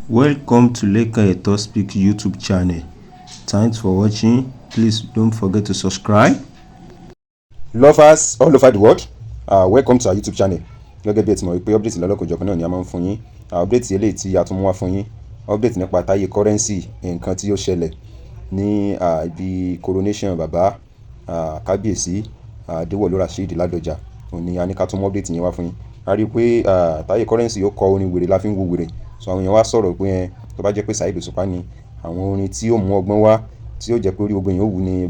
Welcome to Leka Eto Speak YouTube channel. Thanks for watching. Please don't forget to subscribe. Lovers all over the world, welcome to our YouTube channel. Gẹ́gẹ́ bí ẹ ti mọ̀ wípé update lọ́lọ́kọ̀jọ̀kan náà ni a máa ń fún yín. Update eléyìí tí a tún mú wá fún yín. Update nípa Táyé Currency, nǹkan tí ó ṣẹlẹ̀ ní ibi coronation bàbá kábíyèsí Adéwọ̀lú Rasheed Ládọjà. Òní a ní ká tún mú update yẹn wá fún yín. A rí i pé Táyé Currency ó kọ orin wèrè la fi ń wo wèrè. So àwọn èèyàn wá sọ̀rọ̀ pé tó bá jẹ́ pé Saheed Òṣùpá ni àwọn orin tí ó mú ọgbọ́n wá tí ó jẹ́ pé orí gbogbo èèyàn ó wù ní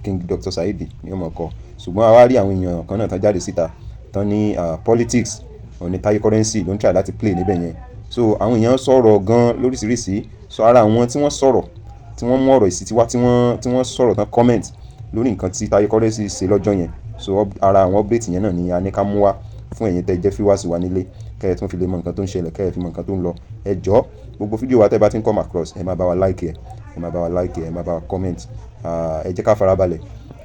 King Dr. Saheed ni ó mọ̀ kọ. Ṣùgbọ́n a wá rí àwọn èèyàn kan náà tán jáde síta tán ní politics òní Táyé Currency ló ń try láti play níbẹ̀ yẹn. So àwọn èèyàn sọ̀rọ̀ gan lóríṣiríṣi. So ara àwọn tí wọ́n sọ̀rọ̀ tí wọ́n mú ọ̀rọ̀ ìsítí wá tí wọ́n sọ̀rọ̀ tán comment lórí nǹkan tí Táyé Currency ṣe lọ́jọ́ yẹn. So ara àwọn update yẹn náà ni a ní ká mú wá fún ẹ̀yin tẹ́ jẹ́ viewers wa nílé kẹ́ ẹ tún fi lè mọ nǹkan tó ń ṣẹlẹ̀ kẹ́ ẹ fi mọ nǹkan tó ń lọ. Ẹ jọ̀ọ́ gbogbo fídíò wa tẹ́ bá ti ń come across ẹ máa bá wa like ẹ máa bá wa like ẹ máa bá wa comment. Ẹ jẹ́ ká farabalẹ̀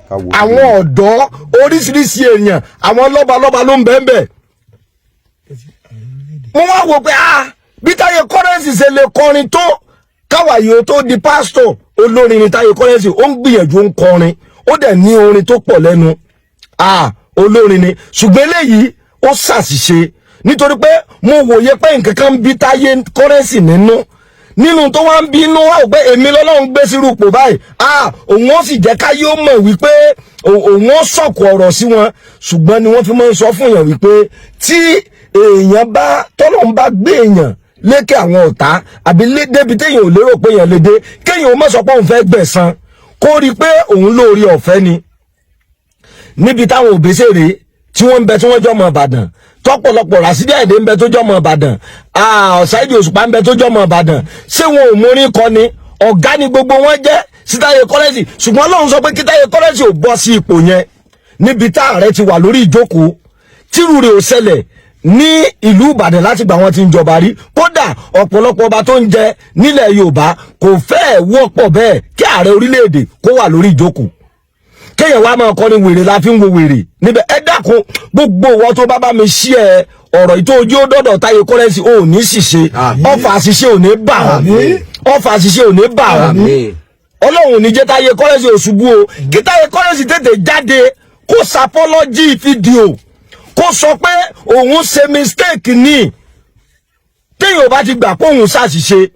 ká wo. Àwọn ọ̀dọ́ oríṣiríṣi èèyàn àwọn lọ́balọ́ba ló ń bẹ́ẹ̀ mo wá wò pé bí Táyé Currency ṣe lè kọrin tó káwa yìí ó tó di pásítọ̀ olórin ni Táyé Currency ó ń gbìyànjú ń kọrin ó dẹ̀ ní orin tó pọ̀ lẹ́nu olórin ni ṣùgbọ́n eléyìí ó ṣàṣìṣe nítorí pé mo wòye pé nǹkan kan bí Táyé Currency nínú tó wá ń bínú wá pé èmi lọ́lọ́run gbé sírú ipò báyìí òun ó sì jẹ́ káyé ó mọ̀ wípé òun ó sọ̀kò ọ̀rọ̀ sí wọn ṣùgbọ́n ni wọ́n fi máa ń sọ fún èèyàn wípé tí èèyàn bá tọ́lọ́run bá gbé èèyàn lékè àwọn ọ̀tá àbí débi téèyàn ò lérò pé èèyàn lè dé kéèyàn ó má sọ pé òun fẹ́ gbẹ̀san kó rí i pé òun lóore ọ̀fẹ́ ni níbi táwọn òbésèré tí wọ́n ń bẹ tí wọ́n jọ mọ Ìbàdàn tọ́pọ̀lọpọ̀ Rasidi Àyìndé ń bẹ tó jọ mọ Ìbàdàn Saheed Òṣùpá ń bẹ tó jọ mọ Ìbàdàn ṣé wọn ò mórí kọ ni ọ̀gá ni gbogbo wọn jẹ́ sí Táyé Currency ṣùgbọ́n Ọlọ́run sọ pé kí Táyé Currency ò bọ́ sí ipò yẹn níbi tá ààrẹ ti wà lórí ìjókòó tírú rẹ̀ ò ṣẹlẹ̀ ní ìlú Ìbàdàn láti gbà wọn ti ń jọba rí kódà ọ̀pọ̀lọpọ̀ ọba tó ń jẹ nílẹ̀ Yorùbá kò fẹ́ẹ̀ wọ́pọ̀ bẹ́ẹ̀ kí ààrẹ orílẹ̀-èdè kó wà lórí ìjókòó kéèyàn wá máa kọrin wèrè la fi ń wo wèrè níbẹ̀ ẹ dákun gbogbo wọn tó bá mi ṣí ẹ ọ̀rọ̀ ìtò ojú ó dọ̀dọ̀ Táyé Currency ò ní ṣìṣe ọfà àṣìṣe ò ní bà ọ́ ọfà àṣìṣe ò ní bà ọ́ Ọlọ́run ò ní jẹ́ Táyé Currency ò ṣubú o kí Táyé Currency tètè jáde kó ṣàpọ́lọ́jì fídíò kó sọ pé òun ṣe mistake ní téèyàn bá ti gbà pé òun ṣàṣìṣe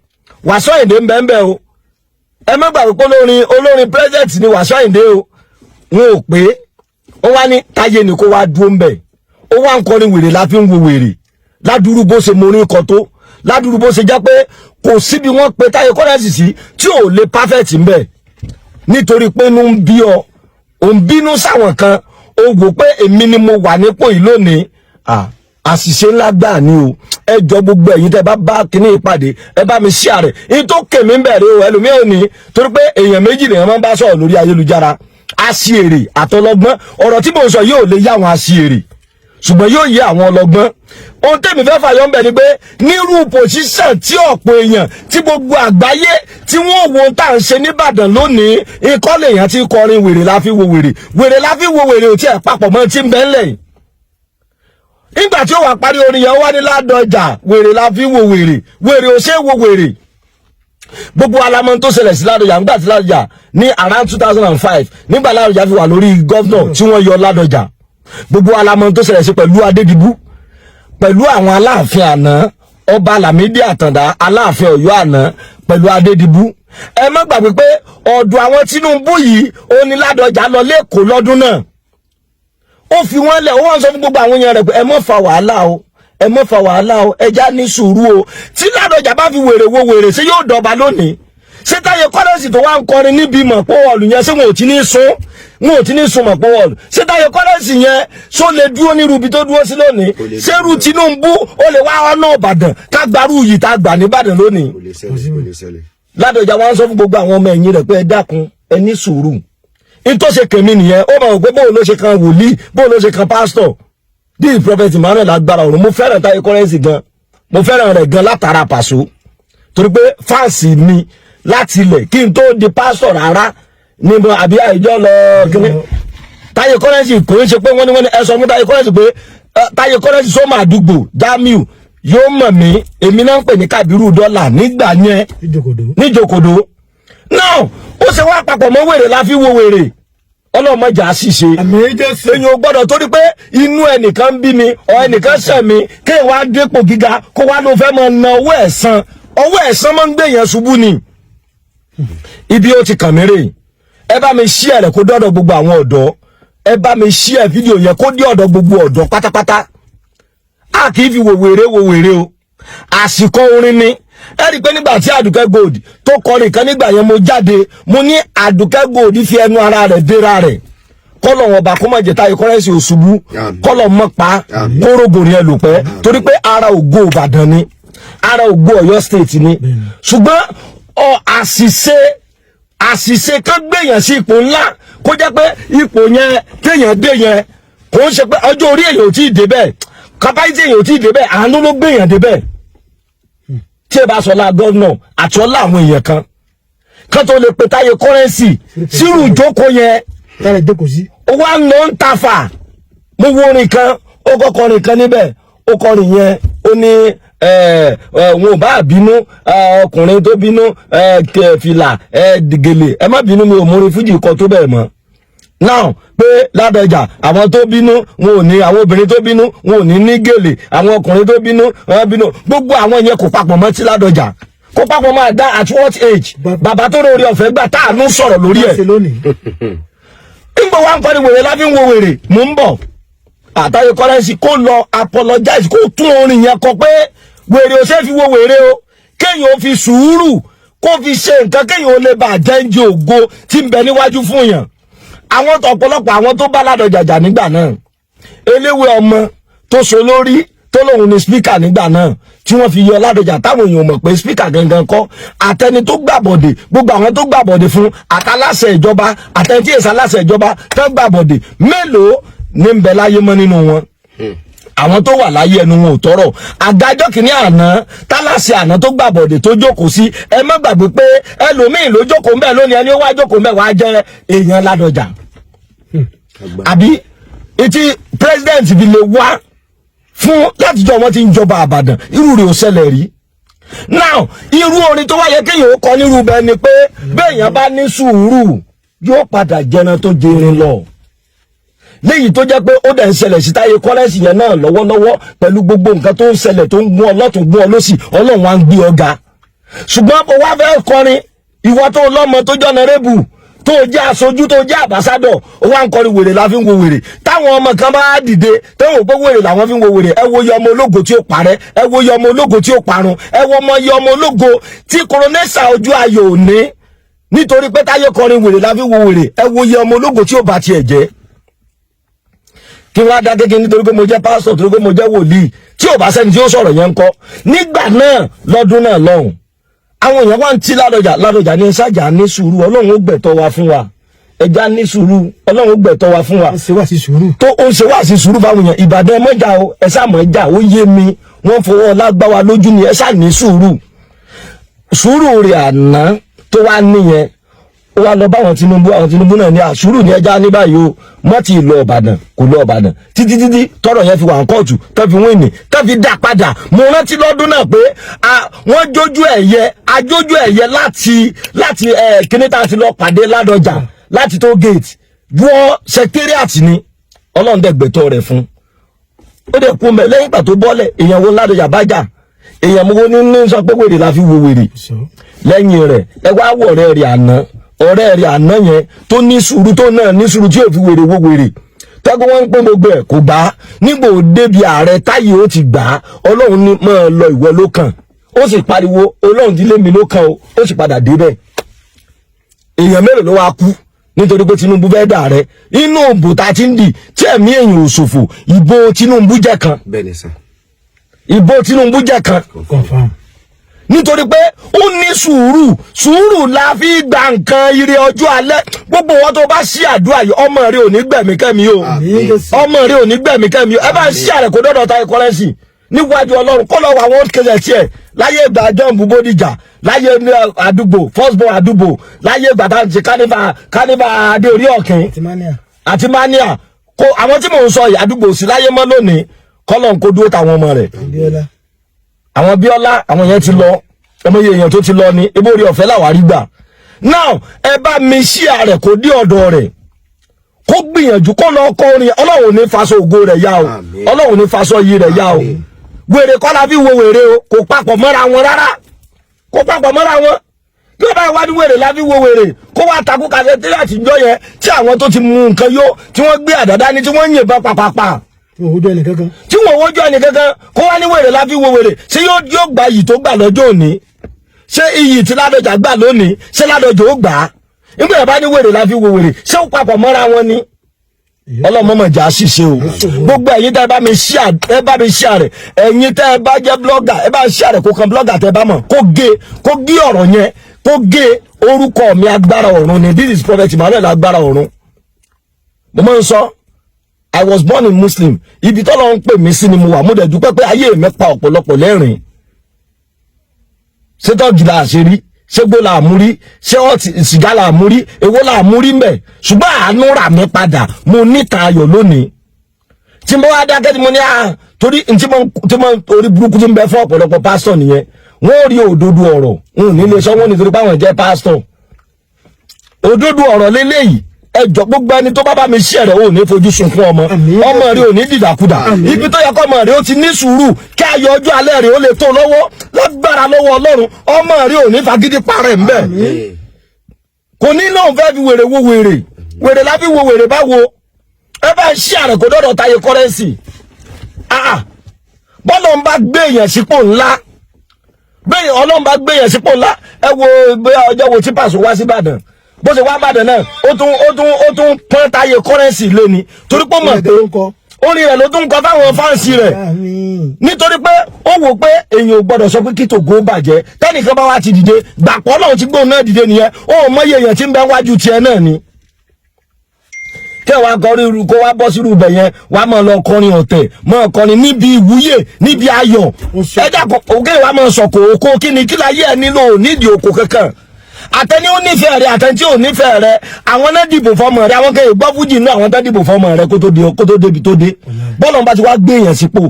Wasiu Ayinde ń bẹ́ẹ̀ o ẹ má gbàgbé pé olórin president ni Wasiu Ayinde o wọn ò pé ó wá ní Táyé ni kó wá dúró ń bẹ̀ ó wá ń kọrin wèrè la fi ń wo wèrè ládùúrú bó ṣe morin kan tó ládùúrú bó ṣe jẹ́ pé kò síbi wọ́n pe Táyé Currency sí tí ò lè perfect ń bẹ̀ nítorí pé inú ń bí ọ ò ń bínú sáwọn kan ó wò pé èmi ni mo wà nípò yìí lónìí àṣìṣe ńlá gbà ní o ẹ jọ gbogbo ẹ̀yin tẹ́ bá kíní ìpàdé ẹ bá mi share rẹ̀ èyí tó kèmí ń bẹ̀rẹ̀ o ẹlòmíì ò ní torí pé èèyàn méjì lèèyàn máa ń bá sọ̀rọ̀ lórí ayélujára aṣièrè àtọlọ́gbọ́n ọ̀rọ̀ tí mò ń sọ yóò lè yá àwọn aṣièrè ṣùgbọ́n yóò yé àwọn ọlọ́gbọ́n ohun tèmi fẹ́ fàyọ ń bẹ̀ ni pé nírú pòṣíṣàn tí ọ̀pọ̀ èèyàn tí gbogbo àgbáyé tí wọ́n wo tá à ń ṣe nìbàdàn lónìí ìkọ́lé èèyàn ti kọrin wèrè la fi wo wèrè wèrè la fi wo wèrè ò tí ẹ̀ papọ̀ mọ́ tí ń bẹ́ ńlẹ̀ yìí nígbà tí ó wà parí orin yẹn wá ní Ládọjà wèrè la fi wo wèrè wèrè ò ṣe é wo wèrè gbogbo alamọ tó ṣẹlẹ̀ sí Ládọjà nígbà tí Ládọjà ní around 2005 nígbà Ládọjà fi wà lórí gọ́vnọ̀ tí wọ́n yọ Ládọjà gbogbo alamọ tó ṣẹlẹ̀ sí pẹ̀lú Adédìbú pẹ̀lú àwọn aláàfin àná ọba Lámídì Àtàndá aláàfin Ọ̀yọ́ àná pẹ̀lú Adédìbú ẹ má gbàgbé pé ọ̀dọ̀ àwọn Tinubu yìí ó ní Ládọjà lọ lẹ́kọ̀ọ́ lọ́dún náà ó fi wọ́n lẹ̀ ó wọ́n sọ fún gbogbo àwọn èèyàn rẹ̀ pé ẹ má fa wàhálà o ẹ mọ́ fa wàhálà o ẹja ní sùúrù o tí Ládọjà bá fi wèrè wo wèrè ṣé yóò dọ̀ba lónìí ṣé Táyé Currency tó wá ń kọrin níbi Mọ̀pọ̀ Hall yẹn ṣé wọn ò ti ní sun Mọ̀pọ̀ Hall ṣé Táyé Currency yẹn ṣó lè dúró ní ibi tó dúró sí lónìí ṣérú Tinubu ó lè wá ọ̀nà Ìbàdàn ká gbarú yìí tá a gbà níbàdàn lónìí. Ládọjà wá ń sọ fún gbogbo àwọn ọmọ ẹ̀yìn rẹ̀ pé ẹ dákun ẹ ní sùúrù ìtòsí kèmí nìyẹn ó máa wò pé bóun ló ṣe kan wòlíì bóun ló ṣe kan pásítọ̀ bí prophet Emmanuel agbára ọ̀run mo fẹ́ràn Táyé Currency gan mo fẹ́ràn rẹ̀ gan látara Paso torí pé fáǹsì mi láti ilẹ̀ kí n tó di pásítọ̀ rárá ni mo àbí àìjọ lọ kíní Táyé Currency kò ń ṣe pé wọ́n ní ẹ sọ fún Táyé Currency pé Táyé Currency sọ́mọ àdúgbò Jamiu yóò mọ̀ mí èmi náà ń pè ní Kábírù dọ́là nígbà yẹn níjòkòdó now ó ṣe wá papọ̀ mọ́ wèrè la fi wo wèrè ọlọ́mọjà àṣìṣe èyàn ò gbọ́dọ̀ torí pé inú ẹnìkan bí mi ọ ẹnìkan ṣẹ̀ mi kéèyàn wá dépò gíga kó wá ló fẹ́ máa na owó ẹ̀san máa ń gbé yẹn ṣubú ni ibi ó ti kàn mí rè ẹ bá mi share rẹ̀ kó dọ́dọ̀ gbogbo àwọn ọ̀dọ́ ẹ bá mi share fídíò yẹn kó dé ọ̀dọ̀ gbogbo ọ̀dọ́ pátápátá a kì í fi wo wèrè o àsìkò orin ni ẹ rí i pé nígbà tí Àdùkẹ́ Gold tó kọrin kan nígbà yẹn mo jáde mo ní Àdùkẹ́ Gold fi ẹnu ara rẹ̀ dera rẹ̀ kọ́lọ̀ wọn bá kó má jẹ́ Táyé Currency òṣùbù kọ́lọ̀ mọ́ pa kórógò yẹn lò pẹ́ torí pé ara ògo Ìbàdàn ni ara ògo Ọ̀yọ́ state ni ṣùgbọ́n àṣìṣe kan gbèyàn sí ipò ńlá kó jẹ́ pé ipò yẹn kéèyàn dé yẹn kò ń ṣe pé ọjọ́ orí èyàn ò tí ì débẹ̀ kápáìtì èyàn ò tí ì débẹ̀ àánú ló gbèyàn débẹ̀ tí ẹ bá sọ la gọ́ọ̀nà àti ọlá àwọn èèyàn kan tó lè pe Táyé Currency sírù ìjókòó yẹn ó wá ń lọ ń tafà mo wo orin kan ó kọ́kọ́ orin kan níbẹ̀ ó kọrin yẹn ó ní wọn ò bá bínú ọkùnrin tó bínú fìlà gèlè ẹ má bínú mi ò mórí fújì kan tó bẹ́ẹ̀ mọ́ now pé Ládọjà àwọn tó bínú wọn ò ní àwọn obìnrin tó bínú wọn ò ní gèlè àwọn ọkùnrin tó bínú wọn bínú gbogbo àwọn yẹn kò papọ̀ mọ́ tí Ládọjà kó papọ̀ máa dá at what age bàbá tó lórí ọ̀fẹ́ gbà tá àánú sọ̀rọ̀ lórí ẹ̀ nígbà wa ń kọ́ni wèrè láfi ń wo wèrè mò ń bọ̀ Táyé Currency kó lọ apologize kó tún orin yẹn kọ pé wèrè ò ṣe fi wo wèrè o kéèyàn ó fi sùúrù kó fi ṣe nǹkan kéèyàn ó lè bá jẹ́ǹjẹ́ ògo tí ń bẹ níwájú fún yàn àwọn ọ̀pọ̀lọpọ̀ àwọn tó bá Ládọjà jà nígbà náà eléwé ọmọ tó so lórí tó lòun ní speaker nígbà náà tí wọ́n fi yọ Ládọjà táwọn èèyàn mọ̀ pé speaker gangan kọ́ àtẹni tó gbàbọ̀dè gbogbo àwọn tó gbàbọ̀dè fún àtàláṣẹ ìjọba àtẹni tí èsà láṣẹ ìjọba tó gbàbọ̀dè mélòó ní ń bẹ láyé mọ́ nínú wọn àwọn tó wà láyé ẹnu wọn ò tọrọ àgájọ́ kìíní àná tálàsì àná tó gbàbọ̀dè tó jókòó sí ẹ má gbàgbé pé ẹlòmíín ló jókòó ń bẹ lónìí ẹni ó wá jókòó ń bẹ wàá jẹ èèyàn Ládọjà àbí etí president fi lè wá fún látijọ́ wọn ti ń jọba Ìbàdàn irú rẹ̀ ò ṣẹlẹ̀ rí now irú orin tó wáyé kéèyàn ó kọ nírú bẹ́ẹ̀ ni pé béèyàn bá ní sùúrù yóò padà jẹran tó jẹrin lọ léyìí tó jẹ́ pé ó dẹ̀ ń ṣẹlẹ̀ sí Táyé Currency yẹn náà lọ́wọ́lọ́wọ́ pẹ̀lú gbogbo nǹkan tó ń ṣẹlẹ̀ tó ń gún ọ lọ́tún gún ọ lọ́sì Ọlọ́run wa ń gbé ọ̀gá ṣùgbọ́n ó wá fẹ́ kọrin ìwọ tó lọ́mọ tó jọ́nà rébù tó jẹ́ aṣojú tó jẹ́ àbásádọ̀ ó wá ń kọrin wèrè la fi ń wo wèrè táwọn ọmọ kan bá dìde táwọn òpó wèrè làwọn fi ń wo wèrè ẹ wo iye ọmọ ológo tí ó parẹ́ ẹ wo iye ọmọ ológo tí ó parun ẹ wo iye ọmọ ológo tí koronẹ́sà ojú ayò ní nítorí pé Táyé kọrin wèrè la fi wo wèrè ẹ wo iye ọmọ ológo tí ó bá tiẹ̀ jẹ́ kí wọ́n á dá kékeré nítorí pé mo jẹ́ pásítọ̀ torí pé mo jẹ́ wòlíì tí ò bá sẹ́ni tí ó sọ̀rọ̀ yẹn ń kọ́ nígbà náà lọ́dún náà lọ́hùn àwọn èèyàn wá ń tí Ládọjà ní sájà ní sùúrù Ọlọ́run ó gbẹ̀tọ́ wa fún wa ẹja ní sùúrù Ọlọ́run ó gbẹ̀tọ́ wa fún wa tó ó ń ṣe wá sí sùúrù fáwọn èèyàn Ìbàdàn ẹ mọ́jà o ẹ sá mọ́ jà ó yé mi wọ́n fọwọ́ lágbáwa lójú ni ẹ sá ní sùúrù rẹ̀ àná tó wá níyẹn ó wá lọ bá àwọn Tinubu náà ní àṣùrù ní ẹja ní báyìí o mọ́ ti lọ Ìbàdàn kò lọ Ìbàdàn títí tọ́rọ̀ yẹn fi wà ń kóòtù tó fi wíìnì tó fi dá padà mo rántí lọ́dún náà pé wọ́n jójú ẹ̀yẹ láti kíní tá a ti lọ pàdé Ládọjà láti tó gate wọ́ secretariat ni Ọlọ́run dẹ̀ gbẹ̀tọ́ rẹ̀ fún ó dẹ̀ kú mẹ́ lẹ́yìn ìgbà tó bọ́lẹ̀ èèyàn wo Ládọjà bá jà èèyàn mo ní sọ pé wèrè la fi wo wèrè lẹ́yìn rẹ̀ ẹ wá wọ̀ ọ̀rẹ́ rẹ̀ àná yẹn tó ní sùúrù tó náà ní sùúrù tí ò fi wèrè wo wèrè tẹ́gbọ́n wọn ń pín gbogbo ẹ̀ kò gbà nígbà ó débi ààrẹ Táyé ó ti gbà á Ọlọ́run ní máa lọ ìwọ ló kàn ó sì pariwo Ọlọ́run dílé mi ló kàn ó sì padà débẹ̀ èèyàn mélòó ló wá kú nítorí pé Tinubu fẹ́ dà rẹ inú òbò tá a ti ń dì tí ẹ̀mí èèyàn ò ṣòfò ìbò Tinubu jẹ́ kan ìbò Tinubu jẹ́ kan nítorí pé ó ní sùúrù la fi gba nǹkan ire ọjọ́ alẹ́ gbogbo wọn tó bá ṣí àdúrà yìí ọmọ rẹ ò ní gbẹ̀mí kẹ́mi o ọmọ rẹ ò ní gbẹ̀mí kẹ́mi o ẹ bá ń ṣí àrẹ kó dọ́dọ̀ Táyé Currency níwájú Ọlọ́run kó lọ wọ àwọn kéde tiẹ̀ láyé ìgbà John Bódìjà láyé àdúgbò first born àdúgbò láyé ìgbà tá à ń ṣe kánífà adé orí ọ̀kìn àti mania kó àwọn tí mò ń sọ yìí àdúgbò sí láyé mọ́ lónìí kọ́lọ̀ ń kó dúró táwọn ọmọ rẹ̀ àwọn Bíọ́lá àwọn yẹn ti lọ ọmọ yẹn èèyàn tó ti lọ ni ebó orí ọ̀fẹ́ làwárí gbà now ẹ bá mi share rẹ̀ kó dé ọ̀dọ̀ rẹ̀ kó gbìyànjú kó lọ kọ orin Ọlọ́run ní faṣọ ògo rẹ̀ yá o Ọlọ́run ní faṣọ yìí rẹ̀ yá o wèrè kọ́ la fi wo wèrè o kò papọ̀ mọ́ra wọn rárá kò papọ̀ mọ́ra wọn bí ó bá wá ní wèrè la fi wo wèrè kó wá takú kàfẹ́tẹ́rì àtijọ́ yẹn tí àwọn tó ti mú nǹkan yó tí wọ́n gbé àdàdá ní tí wọ́n yìnbọn pàpàpà tí wọ́n wójú ẹnì kankan kó wá ní wèrè la fi wo wèrè ṣé yóò gba iyì tó gbà lọ́jọ́ òní ṣé iyì tí Ládọjà gbà lónìí ṣé Ládọjà ó gbà á nígbà yẹn bá ní wèrè la fi wo wèrè ṣé ó papọ̀ mọ́ra wọn ni ọlọ́mọmọ jà ṣìṣe o gbogbo ẹ̀yin tẹ́ ẹ bá mi share rẹ̀ ẹ̀yin tẹ́ ẹ bá jẹ́ blogger ẹ bá share rẹ̀ kó kan blogger tẹ́ ẹ bá mọ̀ kó gé ọ̀rọ̀ yẹn kó gé orúkọ mi agbára ọ̀run ni this is Prophet Emmanuel agbára ọ̀run mo máa ń sọ I was born in Muslim ibi tọ́lọ́ ń pè mí sí ni mo wà mo dẹ̀ dúpẹ́ pé ayé mi pa ọ̀pọ̀lọpọ̀ lẹ́rìn ṣé tọ́jú la àṣírí ṣé gbó la àmúrí ṣé ọtí sìgá la àmúrí èwo la àmúrí mbẹ ṣùgbọ́n àánú rà mí padà mo níta ayọ̀ lónìí tí mo wá dákẹ́ tí mo ní torí tí mo orí burúkú tí ń bẹ fún ọ̀pọ̀lọpọ̀ pásítọ̀ nìyẹn wọ́n rí òdodo ọ̀rọ̀ n ní lè sọ wọ́n nítorí pé àwọn jẹ́ pásítọ̀ òdodo ọ̀rọ̀ lélẹ́yìí ẹjọ́ gbogbo ẹni tó bá mi share rẹ̀ ò ní fojú sunkún ọmọ rẹ̀ ò ní dìdàkudà ibi tó yẹ kọ́ ọmọ rẹ̀ ó ti ní sùúrù kí ayọ̀ ọjọ́ alẹ́ rẹ̀ ó lè tó lọ́wọ́ lágbára lọ́wọ́ Ọlọ́run ọmọ rẹ̀ ò ní fagídí parẹ́ ń bẹ̀ kò ní náà fẹ́ fi wèrè wo wèrè láfi wo wèrè báwo ẹ bá share rẹ̀ kó dọ́dọ̀ Táyé Currency bọ́lọ̀ ń bá gbé èèyàn sípò ńlá bẹ́ẹ̀ Ọlọ́run bá gbé èèyàn sípò ńlá ẹ wo ọjọ́ wo tí Pàṣọ wá sí Ìbàdàn bó ṣe wá bàdàn náà ó tún pọ́n Táyé Currency lé ni torí pé mọ̀ pé orin rẹ̀ ló tún kọ fáwọn fáǹsì rẹ̀ nítorí pé ó wò pé èèyàn ò gbọ́dọ̀ sọ pé kí Tògó bàjẹ́ tẹ́nìkan bá wá ti dìde gbàpọ̀ náà ti gbóhùn náà dìde nìyẹn ó mọ iye èèyàn tí ń bẹ wájú tiẹ̀ náà ni kẹwàá kọrin irú kó wá bọ́ sírú ibẹ̀ yẹn wàá máa lọ kọrin ọ̀tẹ̀ máa kọrin níbi ìwúyè níbi ayọ̀ ẹ̀dá òkè wàá máa sọ̀kò òkò kí ni kí láyé ẹ nílò nídìí òkò kankan àtẹni ó nífẹ̀ẹ́ rẹ̀ àtẹni tí ò nífẹ̀ẹ́ rẹ̀ àwọn náà dìbò fọmọ rẹ̀ àwọn kẹyìn gbọ́ fújì náà àwọn tó dìbò fọmọ rẹ̀ kó tó débi tó dé bọ́ọ̀lù bá ti wá gbé èèyàn sípò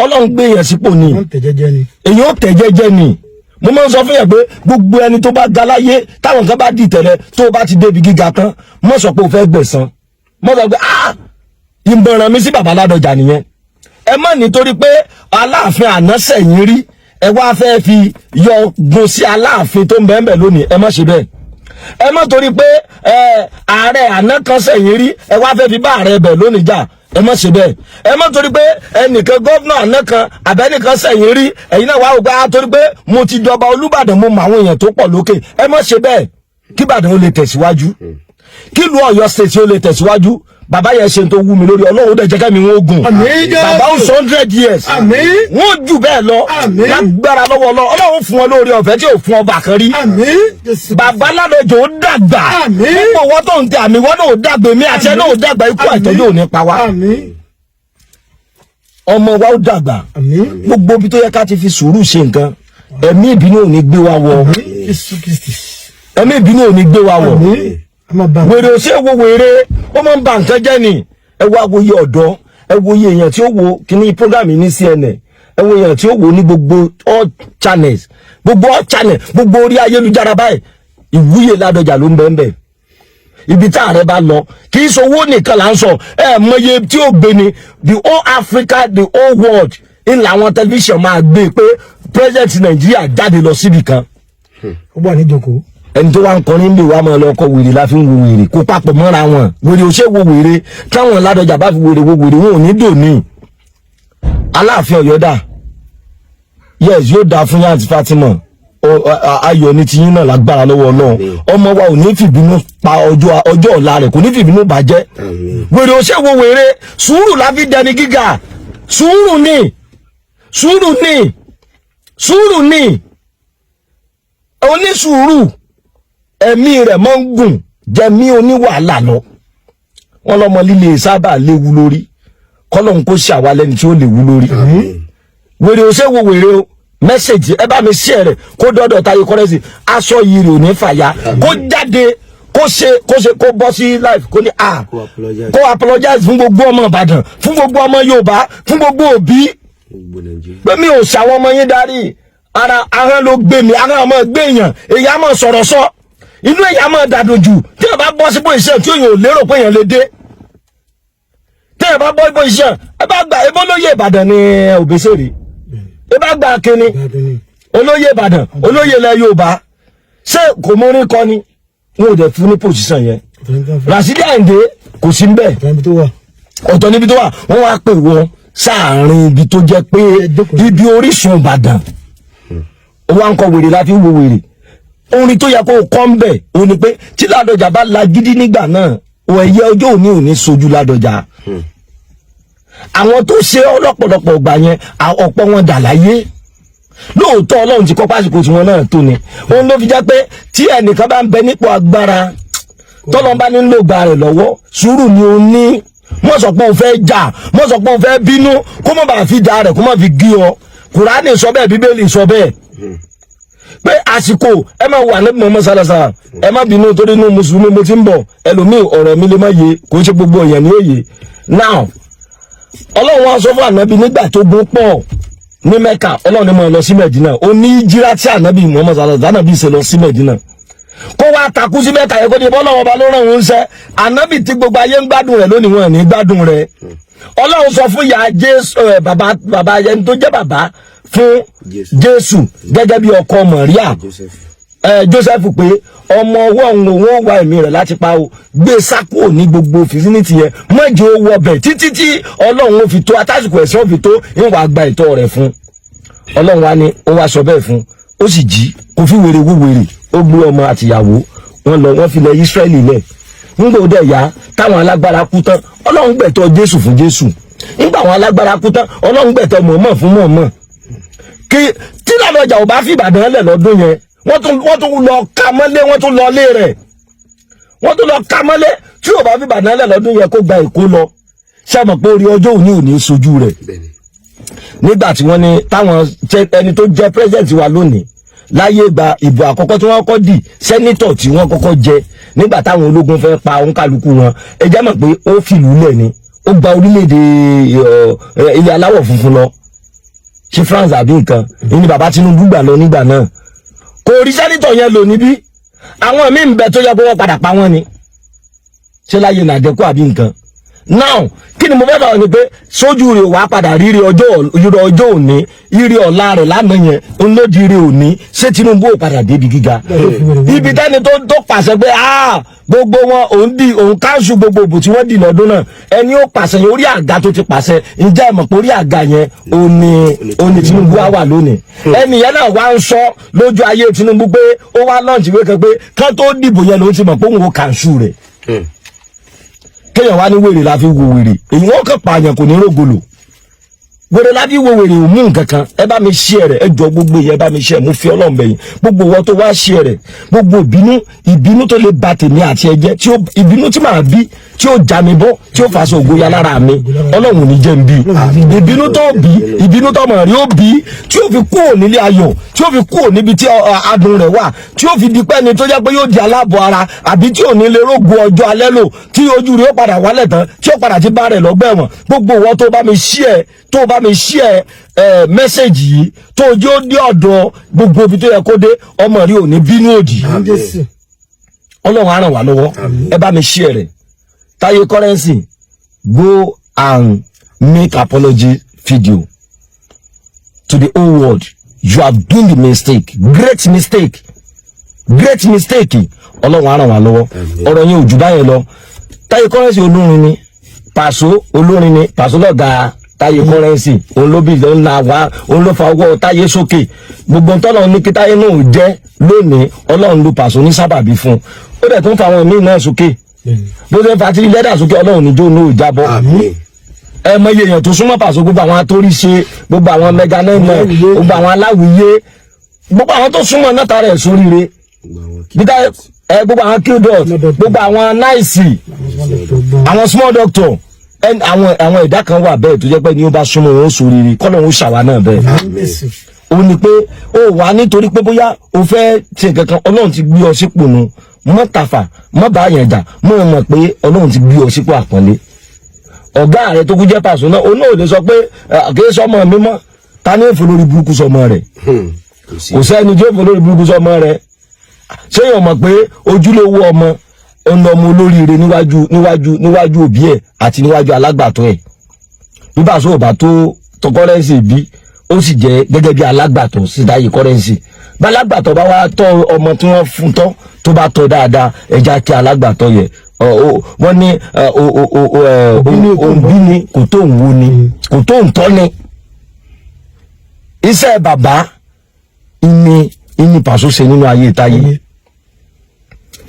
Ọlọ́run gbé èèyàn sípò ni èèyàn ó tẹ̀ jẹ́jẹ́ ni mo máa ń sọ fún yẹn pé gbogbo ẹni tó bá ga láyé táwọn kan bá dì tẹ̀lẹ̀ tó bá ti débi gíga tán mọ̀ sọ pé o fẹ́ gbẹ̀san mọ̀ sọ pé ìmọ̀ràn mi sí bàbá Ládọjà nìyẹn ẹ má nítorí pé Aláàfin àná sẹ̀yìn rí ẹ wá fẹ́ fi yọ gun sí Aláàfin tó ń bẹ́ẹ̀ bẹ́ẹ̀ lónìí ẹ má ṣe bẹ́ẹ̀ ẹ má torí pé ààrẹ àná kan sẹ̀yìn rí ẹ wá fẹ́ fi bá ààrẹ bẹ̀ lónìí jà ẹ má ṣe bẹ́ẹ̀ ẹ má torí pé ẹnìkan gọ́vnà àná kan àbẹ́nìkan sẹ̀yìn rí ẹ̀yin náà wá wò pé torí pé mo ti jọba Olúbàdàn mo mọ àwọn èèyàn tó pọ̀ lókè ẹ má ṣe bẹ́ẹ̀ kí Ìbàdàn ó lè tẹ̀síwájú kí ìlú Ọ̀yọ́ state ó lè tẹ̀síwájú bàbá yẹn ṣe tó wú mi lórí Ọlọ́run dẹ̀ jẹ́ kẹ́mi wọn ogun bàbá ó 100 years wọ́n jù bẹ́ẹ̀ lọ lágbára lọ́wọ́ Ọlọ́run fún wọn lórí ọ̀fẹ́ tí ò fún ọba kan rí bàbá Ládọjà ó dàgbà púpọ̀ wọ́n tó ń tẹ àmì wọ́n náà ó dàgbà èmi àti ẹ̀ náà ó dàgbà ikú àìtọ́jú ò ní pa wá ọmọ wa ó dàgbà gbogbo ibi tó yẹ ká ti fi sùúrù ṣe nǹkan ẹ̀mí ìbínú ò ní gbé wa wọ̀ ẹ̀mí ìbínú ò ní gbé wa wọ̀ wèrè ò sí èwo wèrè ó máa ń ba nǹkan jẹ́ ni ẹ wo àwòye ọ̀dọ́ ẹ wo iye èèyàn tí ó wo kíní program ní CNN ẹ wo èèyàn tí ó wo ní gbogbo all channels gbogbo orí ayélujára báyìí ìwúyè Ládọjà ló ń bẹ́ẹ̀ bẹ́ẹ̀ ibi tá ààrẹ bá lọ kì í sowó nìkan là ń sọ ẹ mọye tí ó gbé ni the whole Africa the whole world ń làwọn tẹlifíṣàn máa gbé pé president Nàìjíríà jáde lọ síbi kan ó wà níjókòó ẹni tó wá ń kọrin lè wá máa lọ kọ wèrè la fi ń wo wèrè kó papọ̀ mọ́ra wọn wèrè ò ṣe wo wèrè táwọn Ládọjà bá fi wèrè wo wèrè wọn ò ní dòní Aláàfin Ọ̀yọ́ dà yes yóò dáa fún yàtí Fatima ayọ̀ ní tiyín náà lágbára lọ́wọ́ náà ọmọ wa ò ní fìbínú pa ọjọ́ ọ̀la rẹ̀ kò ní fìbínú bàjẹ́ wèrè ò ṣe wo wèrè sùúrù la fi dẹni gíga sùúrù ni onísùúrù ẹ̀mí rẹ̀ máa ń gùn jẹ́mí oníwàhálà lọ wọ́n lọ́mọ líle sábà léwu lórí kọ́lọ́n kó ṣàwálẹ́ni tí ó léwu lórí wèrè ò ṣe wo wèrè o mẹ́sẹ̀jì ẹ bá mi share rẹ̀ kó dọ́dọ̀ Táyé Currency aṣọ yìí rè ò ní fàya kó jáde kó bọ́ sí live kó ní kó apologize fún gbogbo ọmọ Ìbàdàn fún gbogbo ọmọ Yorùbá fún gbogbo òbí pé mi ò ṣàwọn ọmọ yín darí ara ahọ́n ló gbé mi ahọ́n ọmọ gbé èèyàn èèyàn máa sọ̀rọ̀ sọ inú èèyàn máa dàdójú tí ẹ bá bọ́ sípò iṣẹ́ tí èèyàn ò lérò pé èèyàn lè dé tí ẹ bá bọ́ sípò iṣẹ́ ẹ bá gba ebó lóye Ìbàdàn ní Òbésèré ẹ bá gba kínní olóyè Ìbàdàn olóyè ilẹ̀ Yorùbá ṣé kò mórí kọ́ ni wọn ò dẹ̀ fún ní pòsíṣàn yẹn Rasidi Àyìndé kò sí níbẹ̀ ọ̀tọ̀ níbi tó wà wọ́n wá pè wọ́n sáàárín ibi tó jẹ́ pé ibi orísun Ìbàdàn wọ́n ń kọ wèrè láti wo wèrè orin tó yẹ kó kọ́ ń bẹ̀ òun ni pé tí Ládọjà bá la gidi nígbà náà ẹ̀yẹ ọjọ́ òní ò ní sojú Ládọjà àwọn tó ṣe ọlọ́pọ̀lọpọ̀ gbà yẹn ọ̀pọ̀ wọn dà láyé lóòótọ́ Ọlọ́run ti kọ́ pásìkò tí wọn náà tó ni òun ló fi jẹ́ pé tí ẹnìkan bá ń bẹ nípò agbára tọ́lọ́n bá nílò gba rẹ̀ lọ́wọ́ sùúrù ni ó ní mọ́ sọ pé òun fẹ́ jà mọ́ sọ pé òun fẹ́ bínú kó má bàa fi da rẹ̀ kó má fi gé ọ Kùránì sọ bẹ́ẹ̀ Bíbélì sọ bẹ́ẹ̀ pé àsìkò ẹ má wà níbi mọ́mọ́ sálásá ẹ má bínú torí inú mùsùlùmí mo ti ń bọ̀ ẹlòmíì ọ̀rọ̀ mi lè má yé kò ṣe gbogbo èèyàn ní òye now Ọlọ́run wá sọ fún ànábì nígbà tó gún pọ̀ ní Mẹ́kà Ọlọ́run ni mo lọ sí Mẹ́dínà ó ní jíra tí ànábì Muhammad sálásá ànábì ṣe lọ sí Mẹ́dínà kó wá takú sí Mẹ́kà yẹ kó ní bọ́lá ọba ló ràn ń ṣẹ́ ànábì tí gbogbo ayé ń gbádùn rẹ̀ lónìí wọn ní gbádùn rẹ̀ Ọlọ́run sọ fún ìyá Jésù bàbá ẹni tó jẹ́ bàbá fún Jésù gẹ́gẹ́ bí ọkọ Màríà Joseph pé ọmọ ọwọ́ òun wá ẹ̀mí rẹ̀ láti pa o gbé sápò ní gbogbo fìsínítì yẹn mọ́jọ owó ọbẹ̀ títí tí Ọlọ́run ó fi tó atásìkò ẹ̀sìn ó fi tó ìwà gba ìtọ́ rẹ̀ fún Ọlọ́run wa ni ó wá sọ bẹ́ẹ̀ fún ó sì jí kò fi wèrè wú wèrè ó gbé ọmọ àtìyàwó wọn lọ wọn fi lẹ̀ Ísírẹ́lì lẹ̀ nígbà ó dẹ̀ yá táwọn alágbára kú tán Ọlọ́run gbẹ̀tọ́ Jésù fún Jésù nígbà àwọn alágbára kú tán Ọlọ́run gbẹ̀tọ́ Mọ̀ọ́mọ̀ fún Mọ̀ọ́mọ̀ kí tí Ládọjà ò bá fi Ìbàdàn lẹ̀ lọ́dún yẹn wọ́n tún lọ ka mọ́lé wọ́n tún lọ lé rẹ̀ wọ́n tún lọ ka mọ́lé tí ò bá fi Ìbàdàn lẹ̀ lọ́dún yẹn kó gba Èkó lọ ṣé mọ̀ pé orí ọjọ́ òní ò ní sojú rẹ̀ nígbà tí wọ́n ní táwọn ẹni tó jẹ́ president wa lónìí láyé ìgbà ìbò àkọ́kọ́ tí wọ́n kọ́kọ́ dì sẹ́nítọ̀ tí wọ́n kọ́kọ́ jẹ nígbà táwọn ológun fẹ́ pa òǹkàlùkù wọn ẹ jẹ́ mọ̀ pé ó fìlú lẹ̀ ni ó gba orílẹ̀-èdè ilẹ̀ aláwọ̀ funfun lọ ṣe France àbí nǹkan ní bàbá Tinubu gbà lọ nígbà náà kò rí sẹ́nítọ̀ yẹn lò níbí àwọn míì ń bẹ tó yẹ kó wọ́n padà pa wọ́n ni ṣé láyé nàdẹ́kù àbí nǹkan now kí ni mo fẹ́ bá ni pé sójú rẹ̀ wá padà rírí ọjọ́ òní rírí ọ̀la rẹ̀ lánàá yẹn ń lòdì rí òní ṣé Tinubu ò padà débi gíga ibi tẹ́ni tó pàṣẹ pé gbogbo wọn òun káńsù gbogbo òbò tí wọ́n dì lọ́dún náà ẹni ó pàṣẹ yẹn orí àga tó ti pàṣẹ ǹjẹ́ ẹ mọ̀ pé orí àga yẹn òní Tinubu á wà lónìí ẹni yẹn náà wá ń sọ lójú ayé Tinubu pé ó wá lọ́ọ̀tì wé kan pé kán tó dìbò yẹn ló ti mọ̀ pé òun ò káńsù rẹ̀ kéèyàn wá ní wèrè la fi wo wèrè èyí wọn kàn pààyàn kò ní rògbòlò wèrè la fi wo wèrè ò mú nǹkan kan ẹ bá mi share rẹ̀ ẹ jọ gbogbo yẹn bá mi share mo fi Ọlọ́run bẹ̀ yín gbogbo wọn tó wá share rẹ̀ gbogbo ìbínú tó lè ba tèmi àti ẹ̀jẹ̀ tí ó ìbínú tí màá bí tí ó já mi bọ́ tí ó fàṣọ ògóyà lára mi Ọlọ́run ò ní jẹ́ n bí ìbínú tó bí ìbínú tó mọ̀ rí ó bí tí ó fi kúrò nílé ayọ̀ tí ó fi kúrò níbi tí adùn rẹ̀ wà tí ó fi di pẹ́ni tó jẹ́ pé yóò di aláàbọ̀ ara àbí tí ò ní lè rógbó ọjọ́ alẹ́ lò tí ojú rẹ̀ ó padà wálẹ̀ tán tí ó padà ti bá rẹ̀ lọ́gbà ẹ̀wọ̀n gbogbo wọn tó bá mi share mẹ́sẹ̀gì yìí tó ojú ó dé ọ̀dọ̀ gbogbo ibi tó yẹ kó dé ọmọ rí ò ní bínú òdì Ọlọ́run á ràn wá lọ́wọ́ ẹ bá mi share rẹ̀ Taye Currency go and make apology video to the whole world you have done the mistake great mistake Ọlọ́run á ràn wá lọ́wọ́ ọ̀rọ̀ yẹn ò jù báyẹn lọ Taye Currency olórin ni Pàṣọ lọ́gàá Taye Currency òun ló bí òun náà wá òun ló fa ọwọ́ Taye sókè gbogbo tọ́lọ́run ní kí Taye náà jẹ́ lónìí Ọlọ́run ló Pàṣọ ní sábàbí fún ó dẹ̀ tún fa àwọn míì náà sókè bó ṣe ń fa tí lẹ́dà sókè Ọlọ́run níjó náà jábọ́ ẹ mọ iye èèyàn tó súnmọ́ Pàṣọ gbogbo àwọn atóríṣe gbogbo àwọn mega nine gbogbo àwọn aláwìyé gbogbo àwọn tó súnmọ́ náà tara ẹ̀ sóríire gbogbo àwọn qdot gbogbo àwọn náìsì àwọn small doctor àwọn ẹ̀dá kan wà bẹ́ẹ̀ tó jẹ́ pé ní ó bá súnmọ́ wọn ó sóríire kọ́lọ́run ó ṣàwá náà bẹ́ẹ̀ ó ní pé ó wà nítorí pé bóyá ó fẹ́ ṣe kankan Ọlọ́run ti gbé ọ sípò nu mọ́ tàfà mọ́ bá yẹn jà mọ́ mọ̀ pé Ọlọ́run ti gbé ọ sípò àpọ́nlé ọ̀gá rẹ̀ tó kú jẹ́ Paso náà òun náà ò lè sọ pé kì í sọmọ mi mọ́ ta ni èèfò lórí burúkú sọmọ rẹ̀ kò sẹ́ni tí èèfò lórí burúkú sọmọ rẹ̀ ṣéyàn mọ̀ pé ojúlówó ọmọ ọ̀nà ọmọ olóríire níwájú òbí ẹ̀ àti níwájú alágbàtọ́ ẹ̀ bí Paso ò bá tó kọ́rẹ́ǹsì bí ó sì jẹ́ gẹ́gẹ́ bí alágbàtọ́ sí Táyé Currency bá alágbàtọ́ bá wá tọ́ ọmọ tí wọ́n fún tán tó bá tọ́ dáadáa ẹja kí alágbàtọ́ yẹ wọ́n ní òǹbí ni kò tó ń wo ni kò tó ń tọ́ ni iṣẹ́ bàbá ìní Paso ṣe nínú ayé Táyé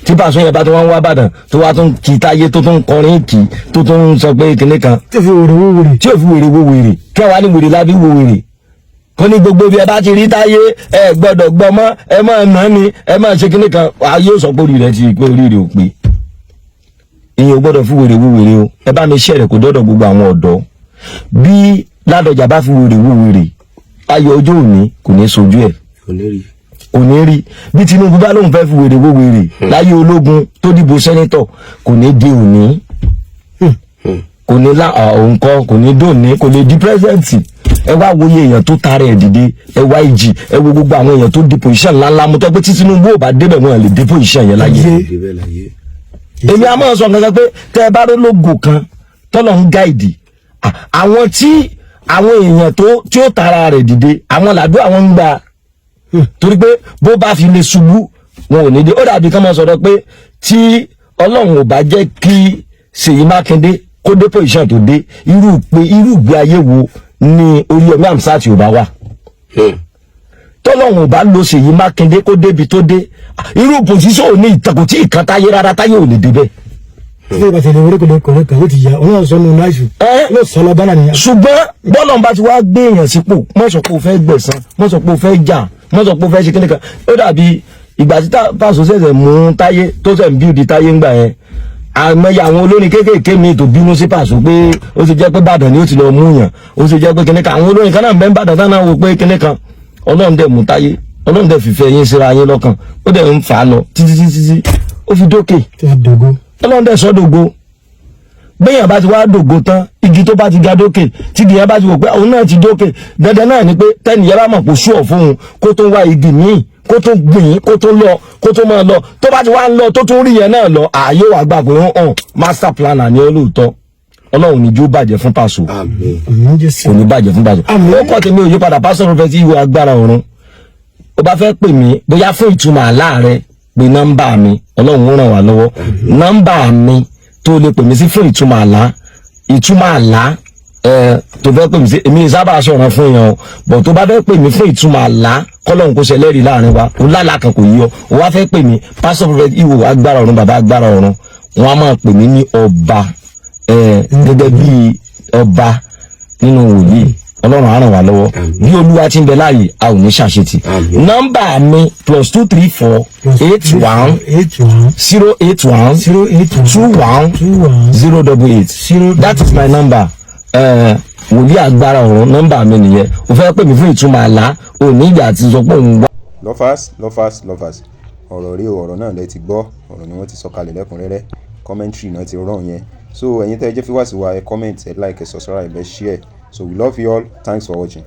tí Paso yẹn bá tó wọ́n wá Ìbàdàn tó wá tún kí Táyé tó tún kọrin kì tó tún sọ pé kinní kan tí ò fi wèrè wo wèrè kẹwàá ní wèrè lábí wo wèrè kò ní gbogbo bí ẹ bá ti rí Táyé ẹ gbọ́dọ̀ gbọmọ ẹ máa nà ni ẹ máa ṣe kinní kan ayé ò sọ pé orí rẹ ti pé orí rẹ ò pé ìyẹn ò gbọ́dọ̀ fi wèrè wo wèrè o ẹ bá mi ṣe rẹ kò dọ́dọ̀ gbogbo àwọn ọ̀dọ́ bí Ládọjà bá fi wèrè wo wèrè ayọ̀ ọjọ́ òní kò ní sojú ẹ̀ kò ní rí bí Tinubu bá lóun fẹ́ fi wèrè wo wèrè láyé ológun tó dìbò sẹ́nítọ̀ kò ní di òní kò ní òun kan kò ní dòní kò lè di pírẹsidẹ́ǹtì ẹ wá wòye èèyàn tó tara ẹ̀ dìde ẹ wá ìjì ẹ wo gbogbo àwọn èèyàn tó di pòṣíṣàn ńláńlá mo tọ́ pé tí Tinubu ò bá débẹ̀ wọn lè dé pòṣíṣàn yẹn láyé èmi a máa sọ nǹkan pé tẹ ẹ bá rí lógo kan tọ́lọ̀ ń gáìdì àwọn tí àwọn èèyàn tí ó tara rẹ̀ dìde àwọn làdó àwọn ń gbà torí pé bó bá fi lè ṣubú wọn ò ní dé ó dàbí ká máa sọ̀rọ̀ pé tí Ọlọ́run ò bá jẹ́ kí Ṣèyí Mákindé kó dé pòṣíṣàn tó dé irú ìgbé ayé wo ni Oríyọmí Hamzat ò bá wà tọ́lọ́run ò bá lo Ṣèyí Mákindé kó débi tó dé irú pòṣíṣàn ò ní ìtàkùn tí ìkan Táyé rárá Táyé ò lè débẹ̀. ṣé ìbá tẹ̀lé orí kò lè kàn ó ti yá òun náà sọ nù láìsù yóò sọ lọ bánà nìyà. ṣùgbọ́n bọ́lọ̀ bá ti wá gbé èèyàn sípò mọ́ sọ pé o fẹ́ gbẹ̀san mọ́ sọ pé o fẹ́ jà mọ́ sọ pé o fẹ́ ṣe kíni kan ó dàbí ìgbà tí Paso ṣẹ̀ṣẹ̀ mú Táyé tó ṣẹ̀ ń bíúdi Táyé ńgbà yẹn àmọye àwọn olórin kéékèèké mi tó bínú sí Paso pé ó ti jẹ́ pé Ìbàdàn ni ó ti lọ mú yàn ó ti jẹ́ pé kíní kan àwọn olórin kan náà ń bẹ Ìbàdàn táwọn náà wò pé kíní kan Ọlọ́run dẹ̀ mú Táyé Ọlọ́run dẹ̀ fìfẹ́ yín síra yín lọ́kàn ó dẹ̀ ń fà á lọ títí ó fi dókè Ọlọ́run dẹ̀ sọ́ dògo béèyàn bá ti wá dògo tán igi tó bá ti ga dókè tí igi yẹn bá ti wò pé òun náà ti dókè dandan náà ni pé tẹ́nìyẹn bá mọ̀ kó sú ọ̀ fóun kó tó wá igi míì kó tó gbìn kó tó lọ kó tó máa lọ tó bá ti wá ń lọ tó tún rí yẹn náà lọ ààyè wà gbà pé hàn master planner ni olóòótọ́ Ọlọ́run ní jó bàjẹ́ fún Paso kò ní bàjẹ́ fún Paso ó kọ́ tèmi ò yí padà Pastor Prophet Ìwé Agbára Ọ̀run ó bá fẹ́ pè mí bóyá fún ìtumọ̀ àlá rẹ pé nọ́mbà mi Ọlọ́run ó ràn wá lọ́wọ́ nọ́mbà mi tó lè pè mí sí fún ìtumọ̀ àlá tó fẹ́ pè mí sí èmi sábà sọ̀rọ̀ fún èèyàn o bọ̀ tó bá fẹ́ pè mí fún ìtumọ̀ àlá kọ́lọ́hún kó ṣẹlẹ́rìí láàrin wa ó lálàá kan kò yí ọ ó wá fẹ́ pè mí Pastor Prophet Ìwé Agbára Ọ̀run bàbá Agbára Ọ̀run wọn a máa pè mí ní ọba gẹ́gẹ́ bí ọba nínú wòlíì Ọlọ́run á ràn wá lọ́wọ́ bí Olúwa ti ń bẹ láàyè a ò ní ṣàṣetì nọ́mbà mi +234 81 081 21 088 that is my number wòlíì Agbára Ọ̀run nọ́mbà mi nìyẹn o fẹ́ pè mí fún ìtumọ̀ àlá o ní ìgbà àti sọ pé òun wá. lovers ọ̀rọ̀ rí ọ̀rọ̀ náà lẹ ti gbọ́ ọ̀rọ̀ ni wọ́n ti sọ kalẹ̀ lẹ́kùnrẹ́rẹ́ commentary náà ti rán yẹn so ẹ̀yin tẹ́ ẹ jẹ́ fi wá sí wa ẹ comment ẹ like ẹ subscribe ẹ share so we love you all thanks for watching.